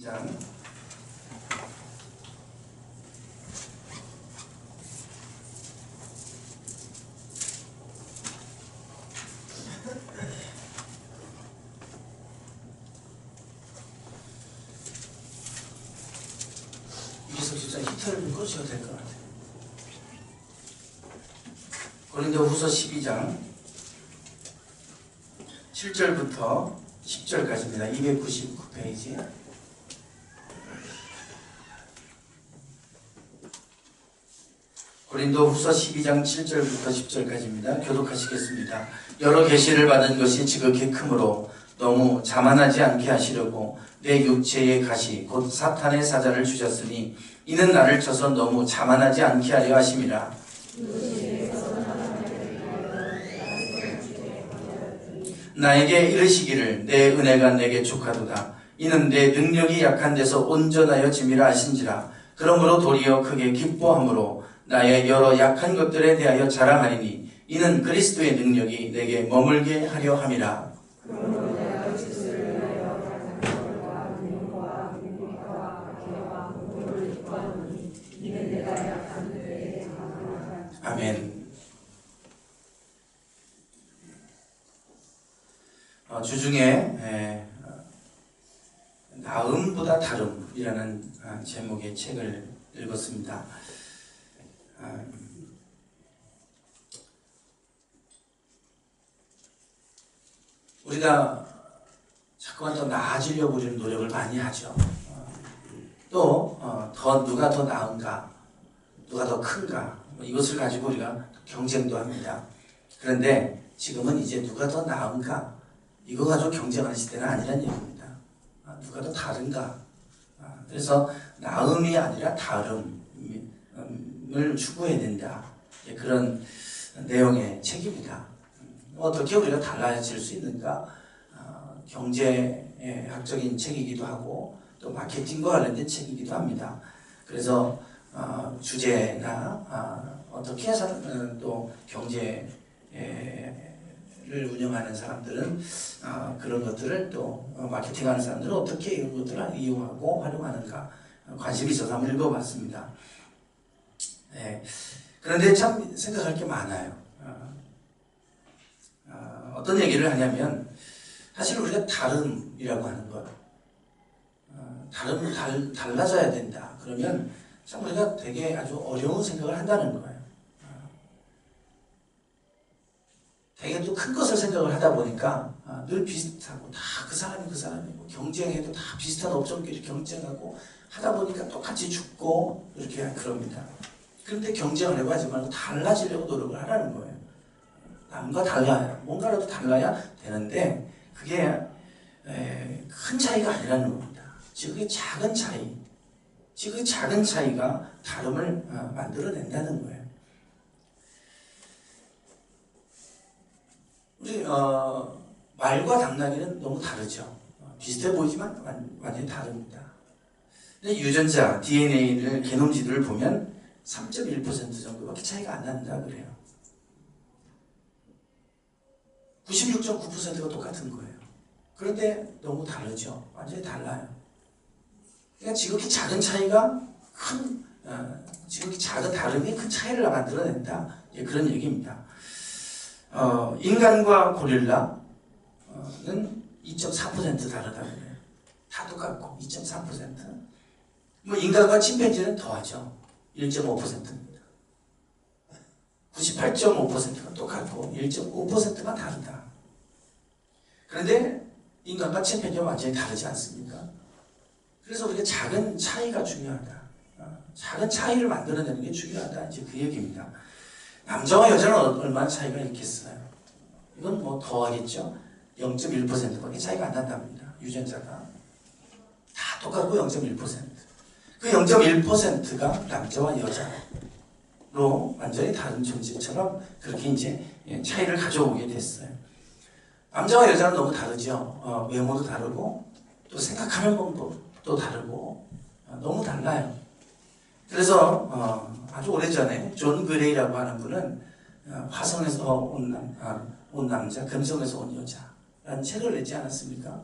이기석 집사 히터를 좀 꺼주셔도 될 것 같아요. 고린도후서 12장 7절부터 10절까지입니다. 299페이지. 고린도후서 12장 7절부터 10절까지입니다. 교독하시겠습니다. 여러 계시를 받은 것이 지극히 크므로 너무 자만하지 않게 하시려고 내 육체의 가시 곧 사탄의 사자를 주셨으니 이는 나를 쳐서 너무 자만하지 않게 하려 하심이라. 나에게 이르시기를 내 은혜가 내게 족하도다. 이는 내 능력이 약한 데서 온전하여 짐이라 하신지라. 그러므로 도리어 크게 기뻐함으로 나의 여러 약한 것들에 대하여 자랑하리니 이는 그리스도의 능력이 내게 머물게 하려 함이라. 아멘. 주중에 나음보다 다름이라는 제목의 책을 읽었습니다. 우리가 자꾸만 더 나아지려고 우리는 노력을 많이 하죠. 또 누가 더 나은가, 누가 더 큰가, 이것을 가지고 우리가 경쟁도 합니다. 그런데 지금은 이제 누가 더 나은가, 이거 가지고 경쟁하는 시대는 아니란 얘기입니다. 누가 더 다른가. 그래서 나음이 아니라 다름을 추구해야 된다. 그런 내용의 책입니다. 어떻게 우리가 달라질 수 있는가? 경제학적인 책이기도 하고 또 마케팅과 관련된 책이기도 합니다. 그래서 주제나 어떻게 해서 또 경제를 운영하는 사람들은 그런 것들을 또 마케팅하는 사람들은 어떻게 이런 것들을 이용하고 활용하는가 관심이 있어서 한번 읽어봤습니다. 그런데 참 생각할 게 많아요. 어떤 얘기를 하냐면 사실 우리가 다름이라고 하는 것, 달라져야 된다. 그러면 참 우리가 되게 아주 어려운 생각을 한다는 거예요. 되게 또 큰 것을 생각을 하다 보니까 늘 비슷하고 다 그 사람이고 경쟁해도 다 비슷한 업종끼리 경쟁하고 하다 보니까 똑같이 죽고 이렇게 그럽니다. 그런데 경쟁을 해보지 말고 달라지려고 노력을 하라는 거예요. 남과 달라야, 뭔가라도 달라야 되는데 그게 큰 차이가 아니라는 겁니다. 지극히 작은 차이, 지극히 작은 차이가 다름을 만들어낸다는 거예요. 우리 말과 당나귀는 너무 다르죠. 비슷해 보이지만 완전히 다릅니다. 근데 유전자, DNA를 게놈 지도를 보면 3.1% 정도밖에 차이가 안 난다 그래요. 96.9%가 똑같은 거예요. 그런데 너무 다르죠. 완전히 달라요. 그러니까 지극히 작은 차이가 지극히 작은 다름이 큰 차이를 만들어낸다. 그런 얘기입니다. 인간과 고릴라는 2.4% 다르다 그래요. 다 똑같고 2.4%. 뭐 인간과 침팬지는 더하죠. 1.5%입니다. 98.5%가 똑같고 1.5%만 다르다. 그런데 인간과 침팬지는 완전히 다르지 않습니까? 그래서 우리가 작은 차이가 중요하다. 작은 차이를 만들어내는 게 중요하다. 이제 그 얘기입니다. 남자와 여자는 얼마나 차이가 있겠어요? 이건 뭐 더하겠죠? 0.1%밖에 차이가 안 난답니다. 유전자가. 다 똑같고 0.1%. 그 0.1%가 남자와 여자로 완전히 다른 존재처럼 그렇게 이제 차이를 가져오게 됐어요. 남자와 여자는 너무 다르죠. 외모도 다르고 또 생각하는 방법도 다르고 너무 달라요. 그래서 아주 오래전에 존 그레이라고 하는 분은 화성에서 온 남자, 금성에서 온 여자라는 책을 내지 않았습니까?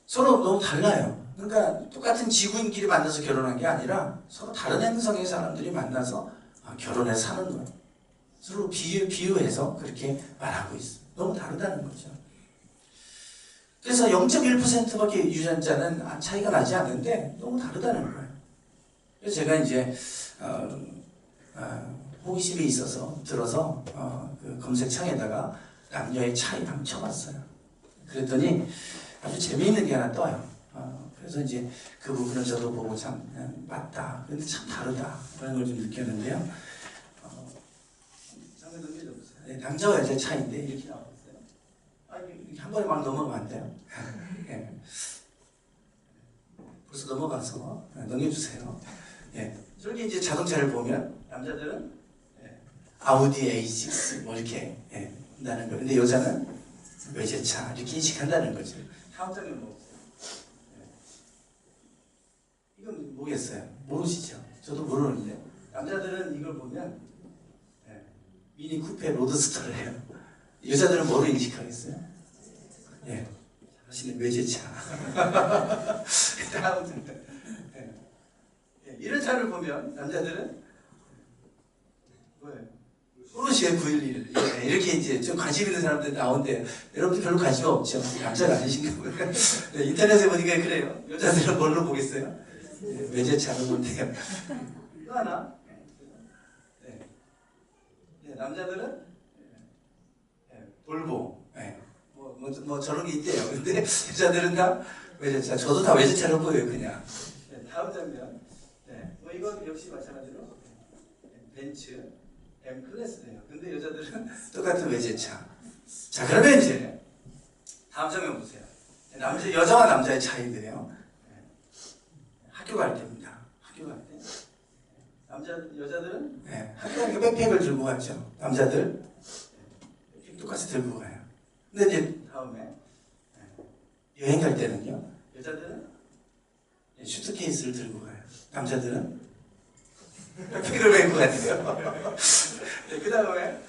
서로 너무 달라요. 그러니까 똑같은 지구인끼리 만나서 결혼한 게 아니라 서로 다른 행성의 사람들이 만나서 결혼해서 사는 거예요. 서로 비유해서 그렇게 말하고 있어요. 너무 다르다는 거죠. 그래서 0.1%밖에 유전자는 차이가 나지 않는데 너무 다르다는 거예요. 그래서 제가 이제 호기심이 있어서 들어서 그 검색창에다가 남녀의 차이 한번 쳐봤어요. 그랬더니 아주 재미있는 게 하나 떠요. 그래서 이제 그 부분을 저도 보고 참 맞다. 그런데 참 다르다. 그런 걸 좀 느꼈는데요. 잠깐 넘겨줘보세요. 네, 남자와 여자의 차이인데 이렇게 나와 있어요. 한 번에 막 넘어가면 안 돼요. 네. 벌써 넘어가서 넘겨주세요. 네. 저렇게 이제 자동차를 보면 남자들은 아우디 A6 뭐 이렇게 한다는 거. 근데 여자는 외제차 이렇게 인식한다는 거죠. 다음 장면 뭐 이건 뭐겠어요? 모르시죠? 저도 모르는데 남자들은 이걸 보면 미니 쿠페 로드스터를 해요. 여자들은 뭐로 인식하겠어요? 예, 자신의 외제차. 다음 장면. 이런 차를 보면 남자들은 뭐예요? 포르쉐 911 이렇게 이제 좀 관심 있는 사람들 나오는데 여러분들 별로 관심 없죠? 남자가 아니신가 보요. 인터넷에 보니까 그래요. 여자들은 뭘로 보겠어요? 외제차로 본대요. 또 하나. 남자들은 볼보. 뭐 저런 게 있대요. 근데 여자들은 다 외제차. 저도 다 외제차로 보여요, 그냥. 다음 장면. 뭐 이건 역시 마찬가지로 벤츠 M 클래스네요. 근데 여자들은 똑같은 외제차. 자, 그러면 이제 다음 장면 보세요. 여자와 남자의 차이인데요. 학교 갈 때입니다. 학교 갈 때. 여자들은 학교 가니까 백팩을 들고 가죠. 남자들 똑같이 들고 가요. 근데 이제 다음에 여행 갈 때는요. 여자들은 슈트케이스를 들고 가요. 남자들은 백팩을 메고 가요. 그 다음에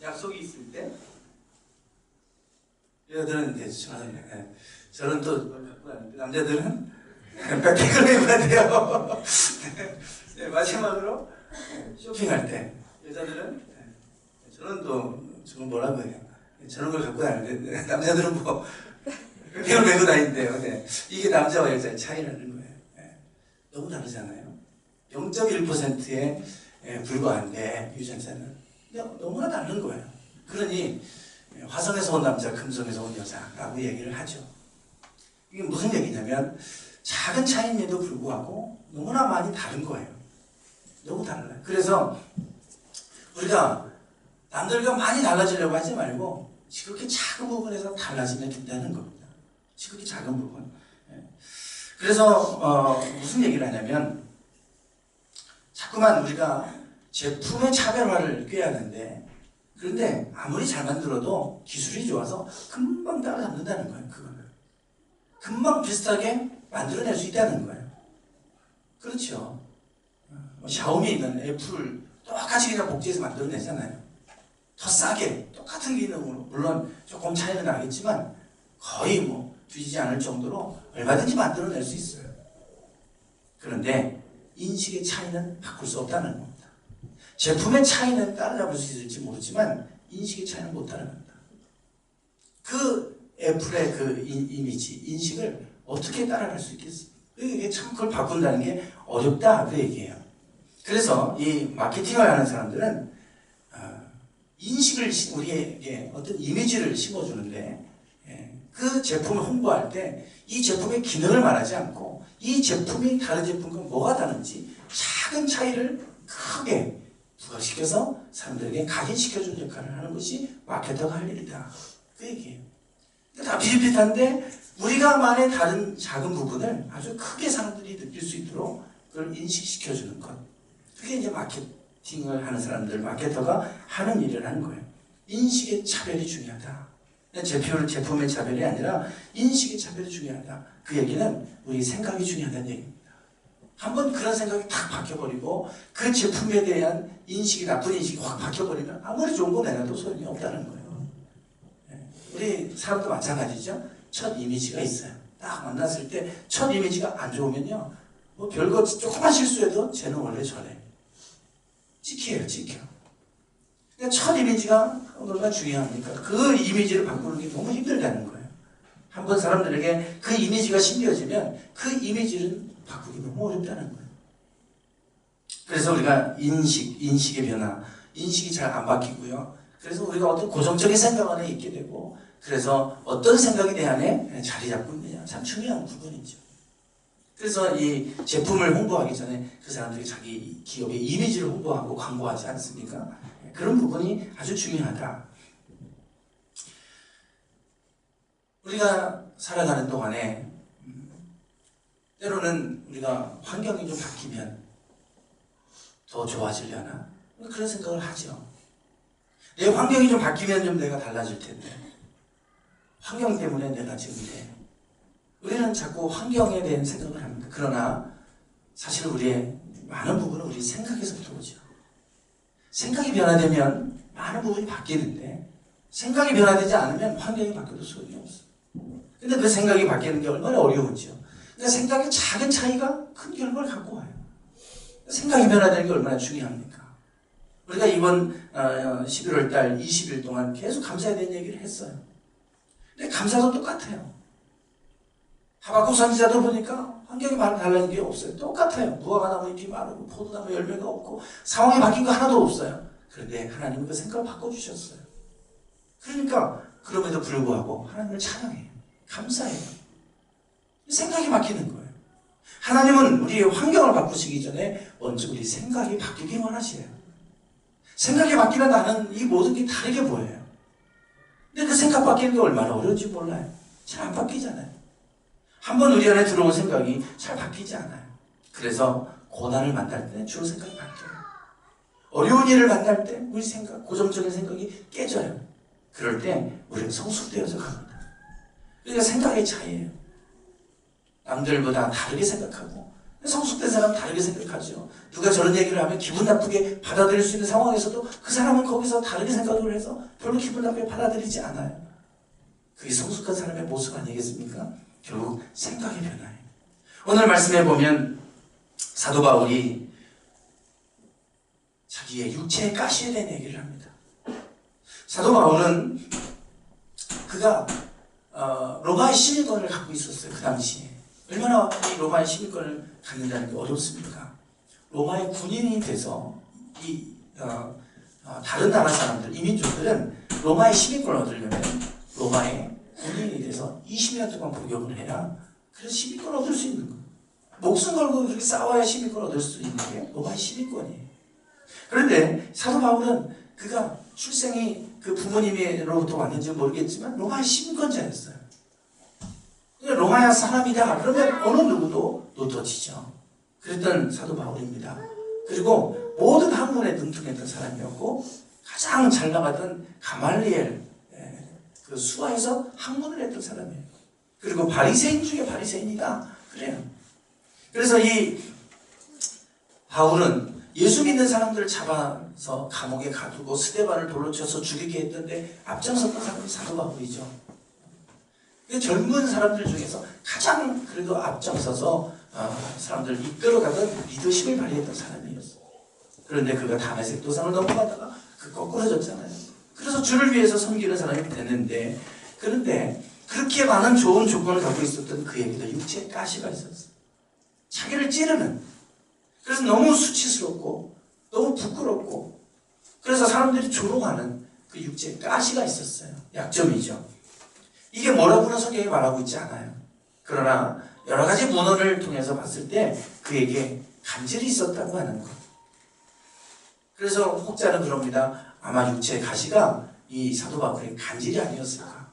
약속이 있을 때 여자들은 이제 저는 또 갖고 가는데 남자들은 백팩을 메고 가요. 마지막으로 쇼핑할 때 여자들은 저는 또 저는 뭐라고 해요? 저런 걸 갖고 다니는데 남자들은 뭐 백팩을 메고 다닌대요. 이게 남자와 여자의 차이라는 거예요. 너무 다르잖아요. 0.1%에 불과한데 유전자는 너무나 다른 거예요. 그러니 화성에서 온 남자, 금성에서 온 여자라고 얘기를 하죠. 이게 무슨 얘기냐면 작은 차이임에도 불구하고 너무나 많이 다른 거예요. 너무 달라요. 그래서 우리가 남들과 많이 달라지려고 하지 말고 지극히 작은 부분에서 달라지면 된다는 겁니다. 지극히 작은 부분. 그래서 무슨 얘기를 하냐면 자꾸만 우리가 제품의 차별화를 꾀하는데 그런데 아무리 잘 만들어도 기술이 좋아서 금방 따라잡는다는 거예요. 그거는 금방 비슷하게 만들어낼 수 있다는 거예요. 그렇죠. 샤오미는 애플 똑같이 그냥 복제해서 만들어내잖아요. 더 싸게 똑같은 기능으로 물론 조금 차이는 나겠지만 거의 뭐 뒤지지 않을 정도로 얼마든지 만들어낼 수 있어요. 그런데 인식의 차이는 바꿀 수 없다는 겁니다. 제품의 차이는 따라잡을 수 있을지 모르지만 인식의 차이는 못 따라간다. 그 애플의 그 이미지, 인식을 어떻게 따라갈 수 있겠어요? 이게 참 그걸 바꾼다는 게 어렵다 그 얘기예요. 그래서 이 마케팅을 하는 사람들은 인식을 우리에게 어떤 이미지를 심어주는데 그 제품을 홍보할 때 이 제품의 기능을 말하지 않고 이 제품이 다른 제품과 뭐가 다른지 작은 차이를 크게 부각시켜서 사람들에게 각인시켜주는 역할을 하는 것이 마케터가 할 일이다. 그 얘기예요. 다 비슷비슷한데 우리가만의 다른 작은 부분을 아주 크게 사람들이 느낄 수 있도록 그걸 인식시켜주는 것. 그게 이제 마케팅을 하는 사람들, 마케터가 하는 일을 하는 거예요. 인식의 차별이 중요하다. 제품의 차별이 아니라 인식의 차별이 중요하다. 그 얘기는 우리 생각이 중요하다는 얘기입니다. 한번 그런 생각이 탁 바뀌어버리고 그 제품에 대한 인식이 나쁜 인식이 확 바뀌어버리면 아무리 좋은 거 내놔도 소용이 없다는 거예요. 우리 사람도 마찬가지죠. 첫 이미지가 있어요. 딱 만났을 때 첫 이미지가 안 좋으면요, 뭐 별거 조그만 실수해도 쟤는 원래 저래. 찍혀요, 찍혀. 그러니까 첫 이미지가 얼마나 중요합니까? 그 이미지를 바꾸는 게 너무 힘들다는 거예요. 한번 사람들에게 그 이미지가 심겨지면 그 이미지를 바꾸기 너무 어렵다는 거예요. 그래서 우리가 인식의 변화, 인식이 잘 안 바뀌고요. 그래서 우리가 어떤 고정적인 생각 안에 있게 되고, 그래서 어떤 생각이 내 안에 자리 잡고 있느냐, 참 중요한 부분이죠. 그래서 이 제품을 홍보하기 전에 그 사람들이 자기 기업의 이미지를 홍보하고 광고하지 않습니까? 그런 부분이 아주 중요하다. 우리가 살아가는 동안에 때로는 우리가 환경이 좀 바뀌면 더 좋아지려나? 그런 생각을 하죠. 내 환경이 좀 바뀌면 좀 내가 달라질 텐데, 환경 때문에 내가 지금 이래. 우리는 자꾸 환경에 대한 생각을 합니다. 그러나 사실 우리의 많은 부분은 우리 생각에서부터 오죠. 생각이 변화되면 많은 부분이 바뀌는데, 생각이 변화되지 않으면 환경이 바뀌어도 소용이 없어. 근데 그 생각이 바뀌는 게 얼마나 어려운지요. 그러니까 생각의 작은 차이가 큰 결과를 갖고 와요. 생각이 변화되는 게 얼마나 중요합니까? 우리가 이번 11월 달 20일 동안 계속 감사에 대한 얘기를 했어요. 근데 감사도 똑같아요. 하박국 선지자도 보니까 환경이 많이 달라진 게 없어요. 똑같아요. 무화과 나무 잎이 마르고 포도나무 열매가 없고 상황이 바뀐 거 하나도 없어요. 그런데 하나님은 그 생각을 바꿔주셨어요. 그러니까 그럼에도 불구하고 하나님을 찬양해요. 감사해요. 생각이 바뀌는 거예요. 하나님은 우리의 환경을 바꾸시기 전에 먼저 우리 생각이 바뀌기 원하시래요. 생각이 바뀌면 나는 이 모든 게 다르게 보여요. 근데 그 생각 바뀌는 게 얼마나 어려운지 몰라요. 잘 안 바뀌잖아요. 한번 우리 안에 들어온 생각이 잘 바뀌지 않아요. 그래서 고난을 만날 때 주로 생각이 바뀌어요. 어려운 일을 만날 때 우리 생각, 고정적인 생각이 깨져요. 그럴 때 우리는 성숙되어서 갑니다. 그러니까 생각의 차이예요. 남들보다 다르게 생각하고, 성숙된 사람은 다르게 생각하죠. 누가 저런 얘기를 하면 기분 나쁘게 받아들일 수 있는 상황에서도 그 사람은 거기서 다르게 생각을 해서 별로 기분 나쁘게 받아들이지 않아요. 그게 성숙한 사람의 모습 아니겠습니까? 결국 생각의 변화예요. 오늘 말씀해 보면 사도 바울이 자기의 육체의 가시에 대한 얘기를 합니다. 사도 바울은 그가 로마의 시민권을 갖고 있었어요. 그 당시에. 얼마나 이 로마의 시민권을 갖는다는 게 어렵습니까? 로마의 군인이 돼서 다른 나라 사람들, 이민족들은 로마의 시민권을 얻으려면 로마의 군인이 돼서 20년 동안 복역을 해야 그래서 시민권을 얻을 수 있는 거예요. 목숨 걸고 그렇게 싸워야 시민권을 얻을 수 있는 게 로마의 시민권이에요. 그런데 사도 바울은 그가 출생이 그 부모님으로부터 왔는지 모르겠지만 로마의 시민권자였어요. 로마야 사람이다. 그러면 어느 누구도 놓쳐지죠. 그랬던 사도 바울입니다. 그리고 모든 학문에 능통했던 사람이었고 가장 잘 나갔던 가말리엘 그 수하에서 학문을 했던 사람이에요. 그리고 바리새인 중에 바리새인이다. 그래요. 그래서 이 바울은 예수 믿는 사람들을 잡아서 감옥에 가두고 스데반을 돌로 쳐서 죽이게 했던데 앞장섰던 사람이 사도 바울이죠. 젊은 사람들 중에서 가장 그래도 앞장서서 사람들을 이끌어가던 리더십을 발휘했던 사람이었어요. 그런데 그가 다메섹 도상을 넘어가다가 거꾸러졌잖아요. 그래서 주를 위해서 섬기는 사람이 됐는데, 그런데 그렇게 많은 좋은 조건을 갖고 있었던 그에게도 육체의 가시가 있었어요. 자기를 찌르는. 그래서 너무 수치스럽고 너무 부끄럽고 그래서 사람들이 조롱하는 그 육체의 가시가 있었어요. 약점이죠. 이게 뭐라고는 성경이 말하고 있지 않아요. 그러나 여러 가지 문헌을 통해서 봤을 때 그에게 간질이 있었다고 하는 것. 그래서 혹자는 그럽니다. 아마 육체의 가시가 이 사도 바울의 간질이 아니었을까.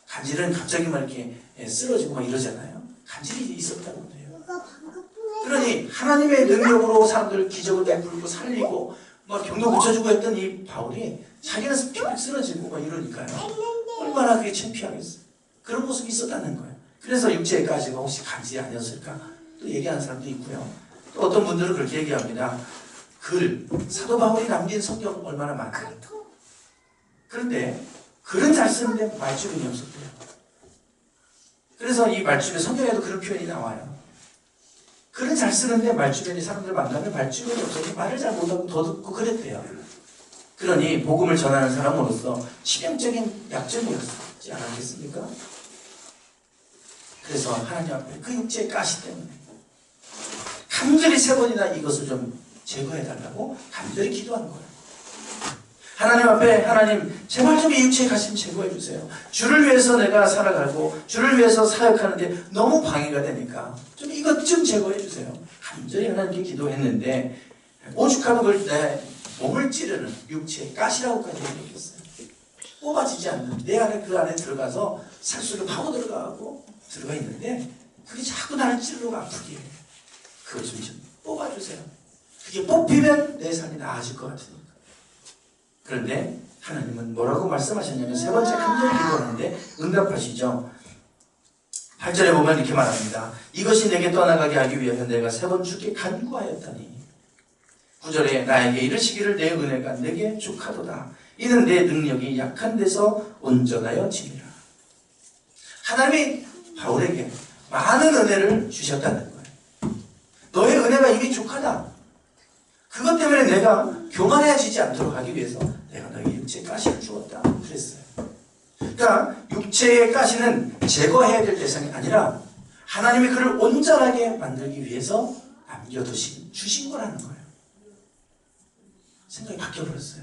간질은 갑자기 막 이렇게 쓰러지고 막 이러잖아요. 간질이 있었다고 해요. 그러니 하나님의 능력으로 사람들을 기적을 베풀고 살리고 막 병도 고쳐주고 했던 이 바울이 자기는 픽 쓰러지고 막 이러니까요. 얼마나 그게 창피하겠어요. 그런 모습이 있었다는 거예요. 그래서 육체의 가시가 혹시 간질이 아니었을까 또 얘기하는 사람도 있고요. 또 어떤 분들은 그렇게 얘기합니다. 사도 바울이 남긴 성경 얼마나 많아요. 그런데 글은 잘 쓰는데 말주변이 없었대요. 그래서 이 말주변, 성경에도 그런 표현이 나와요. 글은 잘 쓰는데 말주변이 사람들 만나면 말주변이 없어서 말을 잘 못하고 더 듣고 그랬대요. 그러니 복음을 전하는 사람으로서 치명적인 약점이었지 않았겠습니까? 그래서 하나님 앞에 그 육체의 가시 때문에 간절히 3번이나 이것을 좀 제거해달라고 간절히 기도한 거예요. 하나님 앞에, 하나님 제발 좀 이 육체의 가시 제거해 주세요. 주를 위해서 내가 살아가고 주를 위해서 사역하는데 너무 방해가 되니까 좀 이것 좀 제거해 주세요. 간절히 하나님께 기도했는데 오죽하면 그걸 내 몸을 찌르는 육체의 가시라고까지 얘기했어요. 뽑아지지 않는 내 안에, 그 안에 들어가서 살 속에 파고 들어가고 들어가 있는데 그게 자꾸 나를 찌르고 아프게 해요. 그것 좀 뽑아주세요. 그게 뽑히면 내 삶이 나아질 것 같으니까. 그런데 하나님은 뭐라고 말씀하셨냐면 3번째 간절히 기도하는데 응답하시죠. 8절에 보면 이렇게 말합니다. 이것이 내게 떠나가게 하기 위하여 내가 3번 주께 간구하였더니 9절에 나에게 이르시기를 내 은혜가 내게 족하도다. 이는 내 능력이 약한 데서 온전하여 짐이라. 하나님이 바울에게 많은 은혜를 주셨다는 거예요. 너의 은혜가 이미 족하다. 그것 때문에 내가 교만해지지 않도록 하기 위해서 내가 너에게 육체의 가시를 주었다. 그랬어요. 그러니까 육체의 가시는 제거해야 될 대상이 아니라 하나님이 그를 온전하게 만들기 위해서 주신 거라는 거예요. 생각이 바뀌어버렸어요.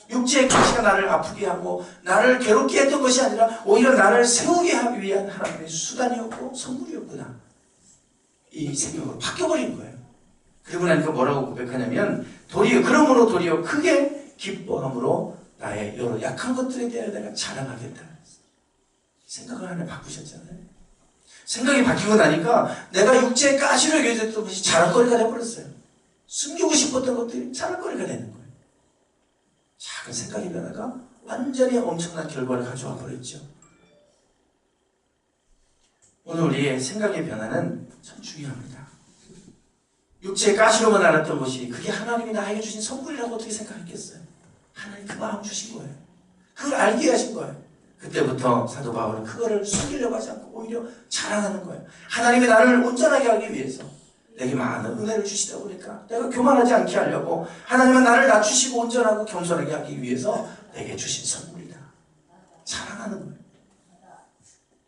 육체의 가시가 나를 아프게 하고 나를 괴롭게 했던 것이 아니라 오히려 나를 세우게 하기 위한 하나님의 수단이었고 선물이었구나. 이 생각으로 바뀌어버린 거예요. 그리고 나니까 뭐라고 고백하냐면 그러므로 도리어 크게 기뻐함으로 나의 여러 약한 것들에 대해 내가 자랑하겠다. 생각을 하나 바꾸셨잖아요. 생각이 바뀌고 나니까 내가 육체의 가시로 여겨졌던 것이 자랑거리가 되어버렸어요. 숨기고 싶었던 것들이 자랑거리가 되는 거예요. 작은 생각의 변화가 완전히 엄청난 결과를 가져와 버렸죠. 오늘 우리의 생각의 변화는 참 중요합니다. 육체의 가시로만 알았던 것이 그게 하나님이 나에게 주신 선물이라고 어떻게 생각했겠어요? 하나님 그 마음 주신 거예요. 그걸 알게 하신 거예요. 그때부터 사도 바울은 그거를 숨기려고 하지 않고 오히려 자랑하는 거예요. 하나님이 나를 온전하게 하기 위해서 내게 많은 은혜를 주시다 보니까 내가 교만하지 않게 하려고 하나님은 나를 낮추시고 온전하고 겸손하게 하기 위해서 내게 주신 선물이다. 자랑하는 거예요.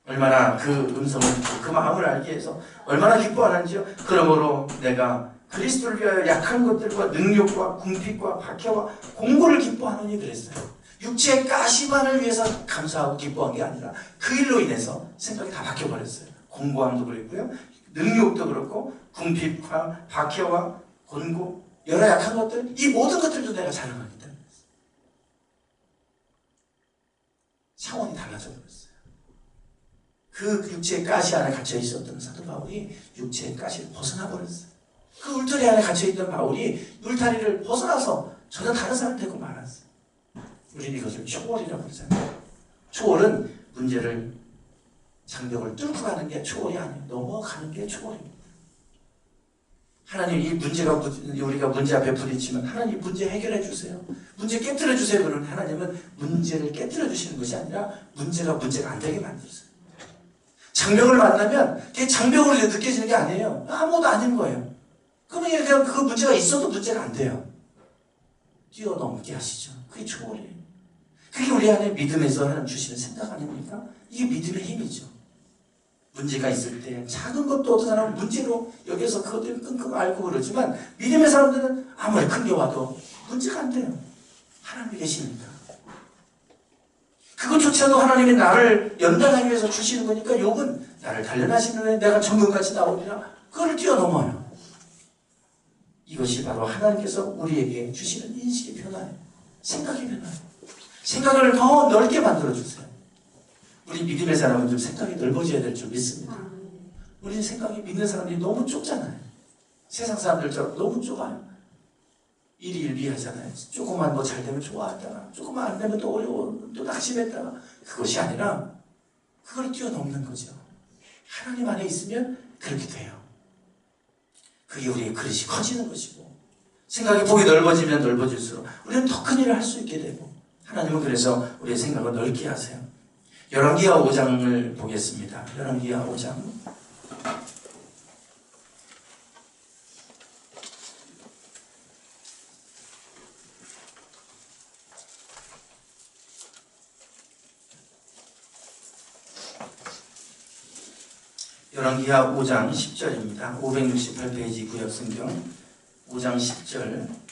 얼마나 그 음성을 듣고 그 마음을 알기 위해서 얼마나 기뻐하는지요. 그러므로 내가 그리스도를 위하여 약한 것들과 능력과 궁핍과 박해와 공고를 기뻐하느니 그랬어요. 육체의 가시만을 위해서 감사하고 기뻐한 게 아니라 그 일로 인해서 생각이 다 바뀌어버렸어요. 공고함도 그랬고요. 능력도 그렇고 궁핍과 박해와 곤고 여러 약한 것들 이 모든 것들도 내가 자랑하겠다. 차원이 달라져 버렸어요. 그 육체의 가시 안에 갇혀 있었던 사도 바울이 육체의 가시를 벗어나 버렸어요. 그 울타리 안에 갇혀 있던 바울이 울타리를 벗어나서 전혀 다른 사람 되고 말았어요. 우리는 이것을 초월이라고 그러잖아요. 초월은 문제를 장벽을 뚫고 가는 게 초월이 아니에요. 넘어가는 게 초월입니다. 하나님 이 문제가 우리가 문제 앞에 부딪히면 하나님 문제 해결해 주세요. 문제 깨뜨려 주세요. 그러면 하나님은 문제를 깨뜨려 주시는 것이 아니라 문제가 안 되게 만들어요. 장벽을 만나면 그게 장벽으로 느껴지는 게 아니에요. 아무것도 아닌 거예요. 그러면 그냥 그 문제가 있어도 문제가 안 돼요. 뛰어넘게 하시죠. 그게 초월이에요. 그게 우리 안에 믿음에서 하나님 주시는 생각 아닙니까? 이게 믿음의 힘이죠. 문제가 있을 때 작은 것도 어떤 사람은 문제로 여기서 그것들을 끙끙 앓고 그러지만 믿음의 사람들은 아무리 큰 게 와도 문제가 안 돼요. 하나님이 계시니까. 그것조차도 하나님이 나를 연단하기 위해서 주시는 거니까 욕은 나를 단련하시는 후에 내가 정금같이 나오리라. 그걸 뛰어넘어요. 이것이 바로 하나님께서 우리에게 주시는 인식의 변화예요. 생각의 변화예요. 생각을 더 넓게 만들어주세요. 우리 믿음의 사람은 좀 생각이 넓어져야 될 줄 믿습니다. 우리 생각이 믿는 사람들이 너무 좁잖아요. 세상 사람들처럼 너무 좁아요. 일이 일비하잖아요. 조금만 뭐 잘 되면 좋아하다가 조금만 안 되면 또 어려워 또 낙심했다가 그것이 아니라 그걸 뛰어넘는 거죠. 하나님 안에 있으면 그렇게 돼요. 그게 우리의 그릇이 커지는 것이고 생각이 폭이 넓어지면 넓어질수록 우리는 더 큰 일을 할 수 있게 되고 하나님은 그래서 우리의 생각을 넓게 하세요. 열왕기하 5장을 보겠습니다. 열왕기하 5장. 열왕기하 5장 10절입니다. 568페이지 구약성경 5장 10절.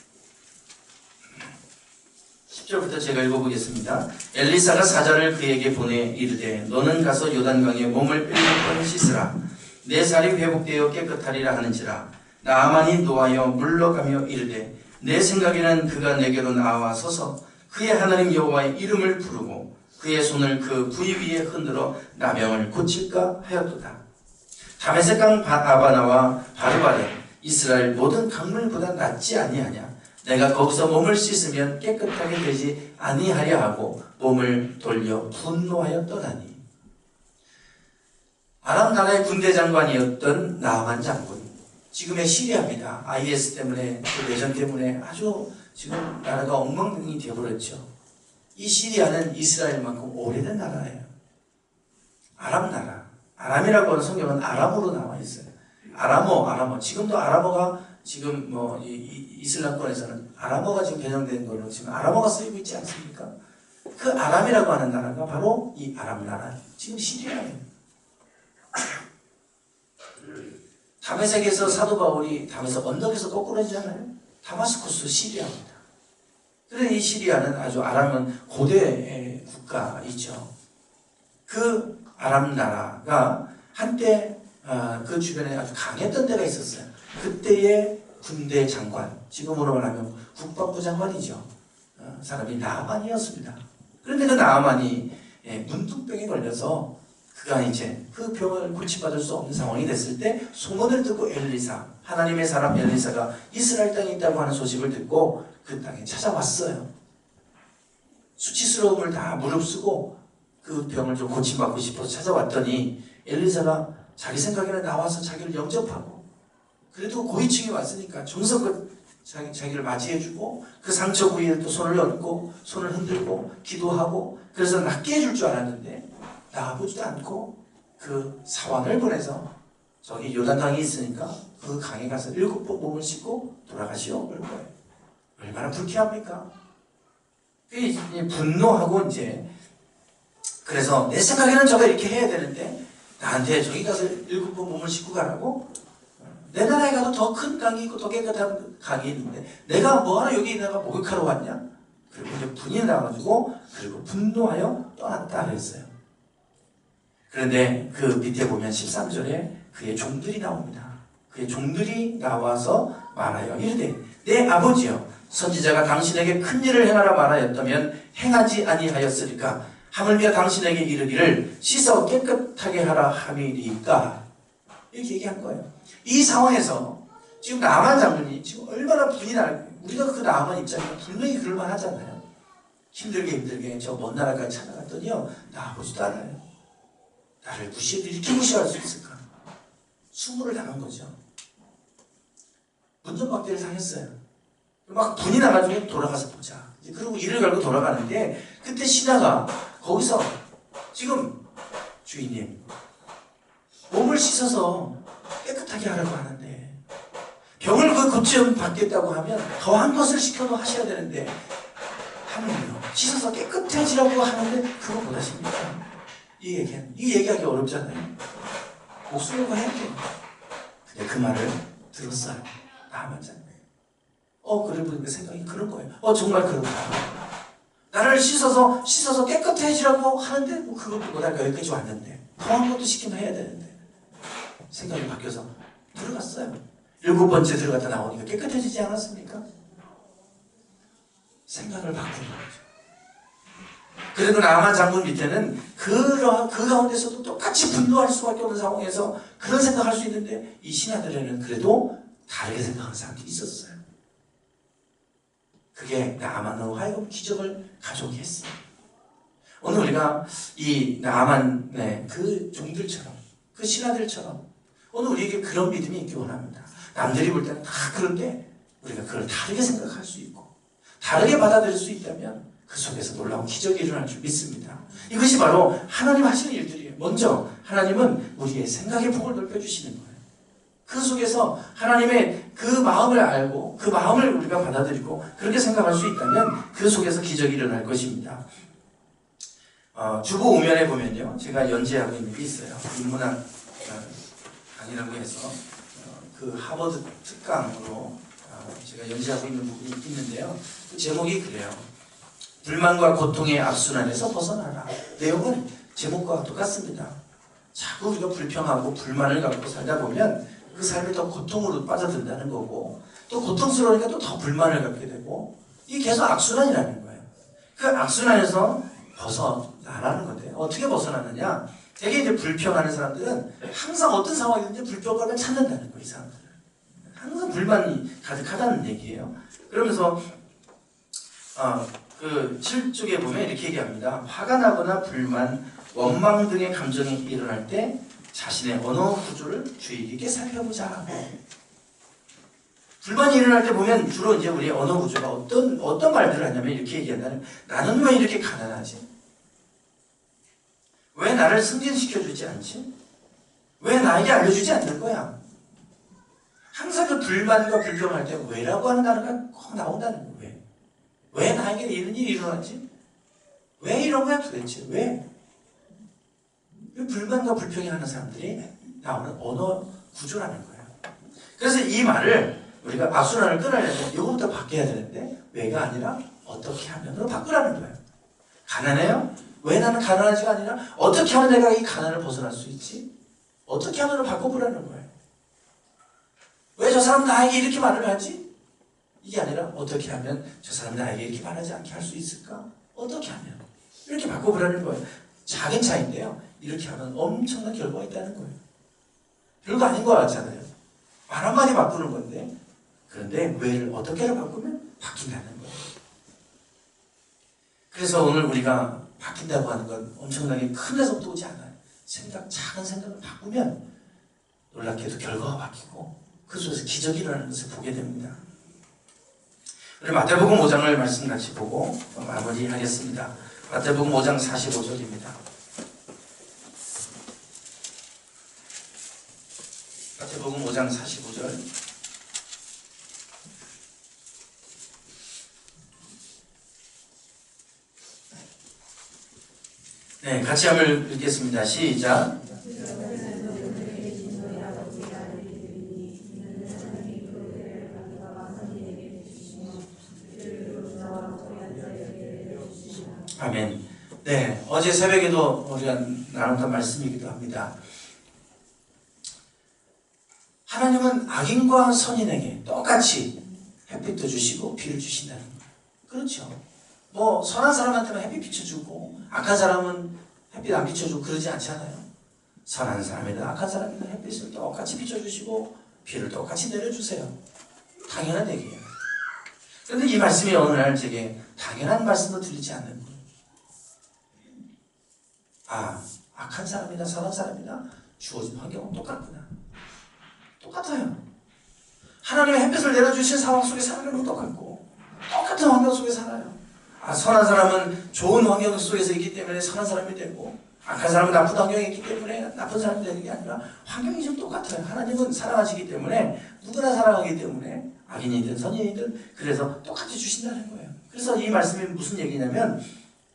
10절부터 제가 읽어보겠습니다. 엘리사가 사자를 그에게 보내 이르되 너는 가서 요단강에 몸을 7번 씻으라. 내 살이 회복되어 깨끗하리라 하는지라. 나아만이 노하여 물러가며 이르되 내 생각에는 그가 내게로 나와 서서 그의 하나님 여호와의 이름을 부르고 그의 손을 그 부위 위에 흔들어 나병을 고칠까 하였도다. 다메섹강 아바나와 바르바는 이스라엘 모든 강물보다 낫지 아니하냐. 내가 거기서 몸을 씻으면 깨끗하게 되지 아니하려 하고 몸을 돌려 분노하여 떠나니. 아람 나라의 군대 장관이었던 나아만 장군, 지금의 시리아입니다. IS 때문에, 그 내전 때문에 아주 지금 나라가 엉망이 되어버렸죠. 이 시리아는 이스라엘만큼 오래된 나라예요. 아람 나라. 아람이라고 하는 성경은 아람어로 나와 있어요. 아람어. 지금도 아람어가 지금 이슬람권에서는 아람어가 지금 변형된 걸로 지금 아람어가 쓰이고 있지 않습니까? 그 아람이라고 하는 나라가 바로 이 아람 나라예요. 지금 시리아예요. 다메섹에서 사도 바울이 다메섹 언덕에서 거꾸로 하잖아요. 다마스쿠스 시리아입니다. 그런데 이 시리아는 아주 아람은 고대 국가이죠. 그 아람 나라가 한때 그 주변에 아주 강했던 데가 있었어요. 그때의 군대 장관, 지금으로 말하면 국방부 장관이죠. 사람이 나아만이었습니다. 그런데 그 나아만이 문둥병에 걸려서 그가 이제 그 병을 고치받을 수 없는 상황이 됐을 때 소문을 듣고 엘리사, 하나님의 사람 엘리사가 이스라엘 땅에 있다고 하는 소식을 듣고 그 땅에 찾아왔어요. 수치스러움을 다 무릅쓰고 그 병을 좀 고침받고 싶어서 찾아왔더니 엘리사가 자기 생각에는 나와서 자기를 영접하고, 그래도 고위층이 왔으니까 정성껏 자기를 맞이해주고 그 상처 부위에 또 손을 얹고 손을 흔들고 기도하고, 그래서 낫게 해줄 줄 알았는데 나아보지도 않고 그 사환을 보내서 저기 요단강이 있으니까 그 강에 가서 7번 몸을 씻고 돌아가시오 그럴 거예요. 얼마나 불쾌합니까? 분노하고 이제 그래서 내 생각에는 저가 이렇게 해야 되는데 나한테 저기 가서 7번 몸을 씻고 가라고? 내 나라에 가도 더 큰 강이 있고 더 깨끗한 강이 있는데 내가 뭐하러 여기 내가 목욕하러 왔냐? 그리고 이제 분이 나가지고 그리고 분노하여 떠났다 그랬어요. 그런데 그 밑에 보면 13절에 그의 종들이 나옵니다. 그의 종들이 나와서 말하여 이르되 내 아버지여, 선지자가 당신에게 큰 일을 행하라 말하였다면 행하지 아니하였으리까? 하물며 당신에게 이르기를 씻어 깨끗하게 하라 함이니까. 이렇게 얘기한 거예요. 이 상황에서 지금 나아만 장군이 지금 얼마나 분이 날, 우리가 그 나아만 입장이면 분명히 그럴만 하잖아요. 힘들게 저 먼 나라까지 찾아갔더니요, 나아보지도 않아요. 나를 무시해도 이렇게 무시할 수 있을까? 수모를 당한 거죠. 문전박대를 당했어요. 막 분이 나가지고 돌아가서 보자. 그리고 이를 갈고 돌아가는데 그때 신하가 거기서 지금 주인님 몸을 씻어서 깨끗하게 하라고 하는데 병을 그 고침 받겠다고 하면 더한 것을 시켜도 하셔야 되는데 하물며 씻어서 깨끗해지라고 하는데 그거 못하십니까? 이 얘기하기 어렵잖아요. 목숨을 걸고 해야 돼요. 근데 그 말을 들었어요. 나아만 장군. 그래 보니까 생각이 그런 거예요. 정말 그렇다. 나를 씻어서 깨끗해지라고 하는데 뭐 그것도 못할까? 여기까지 왔는데 더한 것도 시키면 해야 되는데 생각이 바뀌어서 들어갔어요. 7번째 들어갔다 나오니까 깨끗해지지 않았습니까? 생각을 바꾸는 거죠. 그래도 나아만 장군 밑에는 그 가운데서도 똑같이 분노할 수밖에 없는 상황에서 그런 생각할 수 있는데 이 신하들에는 그래도 다르게 생각하는 사람들이 있었어요. 그게 나아만으로 하여금 기적을 가져오게 했어요. 오늘 우리가 이 나아만의 그 종들처럼, 그 신하들처럼 오늘 우리에게 그런 믿음이 있기 원합니다. 남들이 볼 때는 다 그런데 우리가 그걸 다르게 생각할 수 있고 다르게 받아들일 수 있다면 그 속에서 놀라운 기적이 일어날 줄 믿습니다. 이것이 바로 하나님 하시는 일들이에요. 먼저 하나님은 우리의 생각의 폭을 넓혀주시는 거예요. 그 속에서 하나님의 그 마음을 알고 그 마음을 우리가 받아들이고 그렇게 생각할 수 있다면 그 속에서 기적이 일어날 것입니다. 주보 우면에 보면요, 제가 연재하고 있는 게 있어요. 인문학 강의라고 해서 그 하버드 특강으로 제가 연재하고 있는 부분이 있는데요. 그 제목이 그래요. 불만과 고통의 악순환에서 벗어나라. 내용은 제목과 똑같습니다. 자꾸 우리가 불평하고 불만을 갖고 살다 보면 그 삶이 더 고통으로 빠져든다는 거고, 또 고통스러우니까 또 더 불만을 갖게 되고, 이게 계속 악순환이라는 거예요. 그 악순환에서 벗어나라는 건데, 어떻게 벗어나느냐? 되게 이제 불평하는 사람들은 항상 어떤 상황이든지 불평감을 찾는다는 거예요, 이 사람들은. 항상 불만이 가득하다는 얘기예요. 그러면서, 그 7쪽에 보면 이렇게 얘기합니다. 화가 나거나 불만, 원망 등의 감정이 일어날 때 자신의 언어 구조를 주의 깊게 살펴보자. 불만이 일어날 때 보면 주로 이제 우리 언어 구조가 어떤 말들을 하냐면 이렇게 얘기한다는, 나는 왜 이렇게 가난하지? 왜 나를 승진시켜주지 않지? 왜 나에게 알려주지 않는 거야? 항상 그 불만과 불평할 때 왜라고 하는 단어가 꼭 나온다는 거예요. 왜 나에게 이런 일이 일어났지? 왜 이런 거야 도대체? 왜? 불만과 불평이 하는 사람들이 나오는 언어 구조라는 거예요. 그래서 이 말을 우리가 악순환을 끊으려면 이거부터 바뀌어야 되는데 왜가 아니라 어떻게 하면으로 바꾸라는 거예요. 가난해요? 왜 나는 가난하지가 아니라 어떻게 하면 내가 이 가난을 벗어날 수 있지? 어떻게 하면으로 바꿔보라는 거예요. 왜 저 사람 나에게 이렇게 말을 하지? 이게 아니라 어떻게 하면 저 사람이 나에게 이렇게 말하지 않게 할 수 있을까? 어떻게 하면? 이렇게 바꿔보라는 거예요. 작은 차이인데요. 이렇게 하면 엄청난 결과가 있다는 거예요. 별거 아닌 것 같잖아요. 말 한마디 바꾸는 건데, 그런데 왜를 어떻게를 바꾸면 바뀐다는 거예요. 그래서 오늘 우리가 바뀐다고 하는 건 엄청나게 큰 데서부터 오지 않아요. 작은 생각을 바꾸면 놀랍게도 결과가 바뀌고 그 속에서 기적이 일어나는 것을 보게 됩니다. 우리 마태복음 5장을 말씀 같이 보고 마무리하겠습니다. 마태복음 5장 45절입니다. 마태복음 5장 45절. 네, 같이 한번 읽겠습니다. 시작. 아멘. 네, 어제 새벽에도 우리가 나눴던 말씀이기도 합니다. 하나님은 악인과 선인에게 똑같이 햇빛도 주시고 비를 주신다는 거예요. 그렇죠. 뭐 선한 사람한테만 햇빛 비춰주고 악한 사람은 햇빛 안 비춰주고 그러지 않잖아요. 선한 사람이든 악한 사람이든 햇빛을 똑같이 비춰주시고 비를 똑같이 내려주세요. 당연한 얘기예요. 그런데 이 말씀이 어느 날 제게 당연한 말씀도 들리지 않는 거예요. 악한 사람이나 선한 사람이나 주어진 환경은 똑같구나. 똑같아요. 하나님의 햇빛을 내려주신 상황 속에 사는 건 똑같고 똑같은 환경 속에 살아요. 선한 사람은 좋은 환경 속에서 있기 때문에 선한 사람이 되고 악한 사람은 나쁜 환경에 있기 때문에 나쁜 사람이 되는 게 아니라 환경이 좀 똑같아요. 하나님은 사랑하시기 때문에 누구나 사랑하기 때문에 악인이든 선인이든 그래서 똑같이 주신다는 거예요. 그래서 이 말씀이 무슨 얘기냐면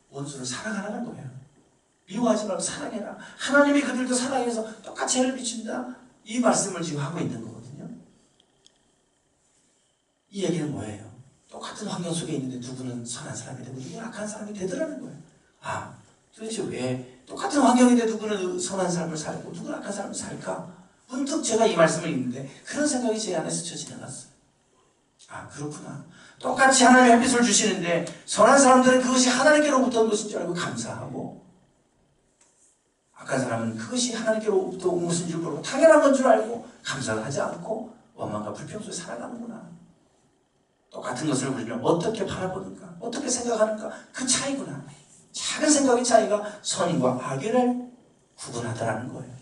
원수를 사랑하라는 거예요. 미워하지 말고 사랑해라. 하나님이 그들도 사랑해서 똑같이 해를 비춘다. 이 말씀을 지금 하고 있는 거거든요. 이 얘기는 뭐예요? 똑같은 환경 속에 있는데 누구는 선한 사람이 되고 누구는 악한 사람이 되더라는 거예요. 도대체 왜 똑같은 환경인데 누구는 선한 삶을 살고 누구는 악한 삶을 살까? 문득 제가 이 말씀을 읽는데 그런 생각이 제 안에 스쳐 지나갔어요. 그렇구나. 똑같이 하나님의 햇빛을 주시는데 선한 사람들은 그것이 하나님께로부터 온 것인 줄 알고 감사하고 악한 사람은 그것이 하나님께로부터 온 것인 줄 모르고 당연한 건 줄 알고 감사를 하지 않고 원망과 불평 속에 살아가는구나. 똑같은 것을 우리는 어떻게 바라보는가, 어떻게 생각하는가, 그 차이구나. 작은 생각의 차이가 선인과 악인을 구분하더라는 거예요.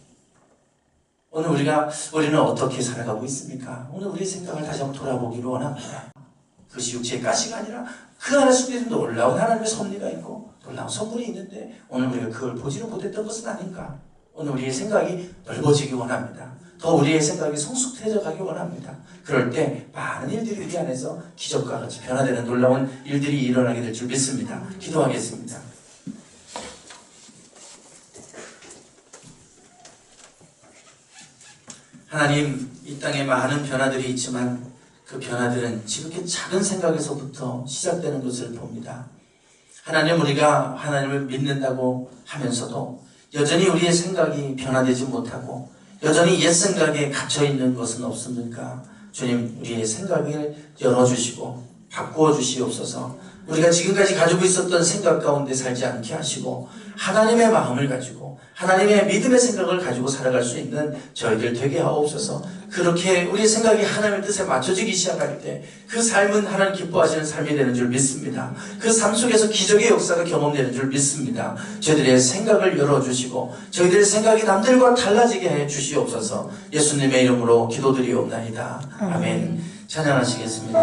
오늘 우리는 어떻게 살아가고 있습니까? 오늘 우리의 생각을 다시 한번 돌아보기를 원합니다. 그것이 육체의 가시가 아니라 그 안에 숨겨진 놀라운 하나님의 섭리가 있고 놀라운 선물이 있는데 오늘 우리가 그걸 보지를 못했던 것은 아닌가. 오늘 우리의 생각이 넓어지기 원합니다. 더 우리의 생각이 성숙해져 가기 원합니다. 그럴 때 많은 일들이 우리 안에서 기적과 같이 변화되는 놀라운 일들이 일어나게 될 줄 믿습니다. 기도하겠습니다. 하나님, 이 땅에 많은 변화들이 있지만 그 변화들은 지극히 작은 생각에서부터 시작되는 것을 봅니다. 하나님, 우리가 하나님을 믿는다고 하면서도 여전히 우리의 생각이 변화되지 못하고 여전히 옛 생각에 갇혀있는 것은 없습니까? 주님, 우리의 생각을 열어주시고 바꾸어 주시옵소서. 우리가 지금까지 가지고 있었던 생각 가운데 살지 않게 하시고 하나님의 마음을 가지고 하나님의 믿음의 생각을 가지고 살아갈 수 있는 저희들 되게 하옵소서. 그렇게 우리의 생각이 하나님의 뜻에 맞춰지기 시작할 때 그 삶은 하나님 기뻐하시는 삶이 되는 줄 믿습니다. 그 삶 속에서 기적의 역사가 경험되는 줄 믿습니다. 저희들의 생각을 열어주시고 저희들의 생각이 남들과 달라지게 해 주시옵소서. 예수님의 이름으로 기도드리옵나이다. 아멘. 찬양하시겠습니다.